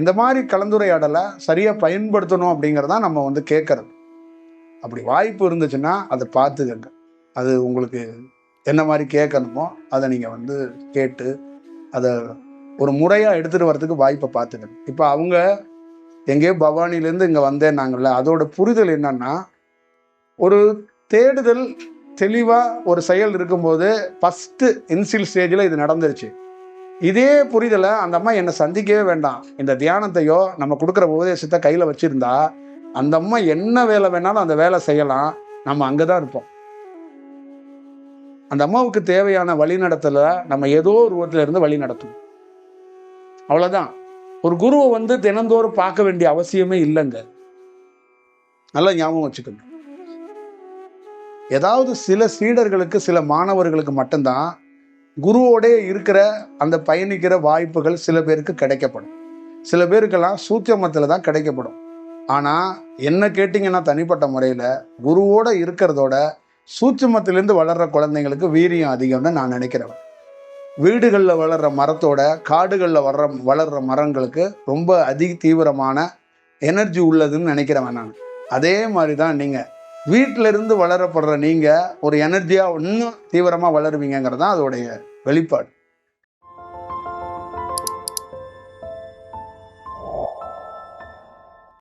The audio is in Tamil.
இந்த மாதிரி கலந்துரையாடலை சரியாக பயன்படுத்தணும் அப்படிங்கிறதான் நம்ம வந்து கேட்கறது. அப்படி வாய்ப்பு இருந்துச்சுன்னா அதை பார்த்துக்கங்க. அது உங்களுக்கு என்ன மாதிரி கேட்கணுமோ அதை நீங்கள் வந்து கேட்டு அதை ஒரு முறையாக எடுத்துகிட்டு வர்றதுக்கு வாய்ப்பை பார்த்துக்கங்க. இப்போ அவங்க எங்கேயோ பவானிலேருந்து இங்கே வந்தேன்னாங்கல்ல, அதோட புரிதல் என்னன்னா, ஒரு தேடுதல் தெளிவாக ஒரு செயல் இருக்கும்போது ஃபஸ்ட்டு இன்சியல் ஸ்டேஜில் இது நடந்துருச்சு. இதே புரிதலை அந்த அம்மா என்னை சந்திக்கவே வேண்டாம், இந்த தியானத்தையோ நம்ம கொடுக்குற உபதேசத்தை கையில் வச்சுருந்தா அந்த அம்மா என்ன வேலை வேணாலும் அந்த வேலை செய்யலாம். நம்ம அங்கே தான் இருப்போம். அந்த அம்மாவுக்கு தேவையான வழிநடத்தலை நம்ம ஏதோ ஒரு ரூபத்தில் இருந்து வழி நடத்தும். அவ்வளோதான். ஒரு குருவை வந்து தினந்தோறும் பார்க்க வேண்டிய அவசியமே இல்லைங்க. நல்லா ஞாபகம் வச்சுக்கோங்க. ஏதாவது சில சீடர்களுக்கு, சில மாணவர்களுக்கு மட்டும்தான் குருவோட இருக்கிற அந்த பயணிக்கிற வாய்ப்புகள் சில பேருக்கு கிடைக்கப்படும். சில பேருக்கெல்லாம் சூட்சமத்தில் தான் கிடைக்கப்படும். ஆனால் என்ன கேட்டிங்கன்னா, தனிப்பட்ட முறையில் குருவோட இருக்கிறதோட சூட்சமத்திலேருந்து வளர்கிற குழந்தைங்களுக்கு வீரியம் அதிகம்னு நான் நினைக்கிறேன். வீடுகளில் வளர்கிற மரத்தோட காடுகளில் வளர்கிற மரங்களுக்கு ரொம்ப அதிக தீவிரமான எனர்ஜி உள்ளதுன்னு நினைக்கிறவன் நான். அதே மாதிரி தான் நீங்கள் வீட்டிலிருந்து வளரப்படுற நீங்கள் ஒரு எனர்ஜியாக இன்னும் தீவிரமாக வளருவீங்கிறது தான் அதோடைய வெளிப்பாடு.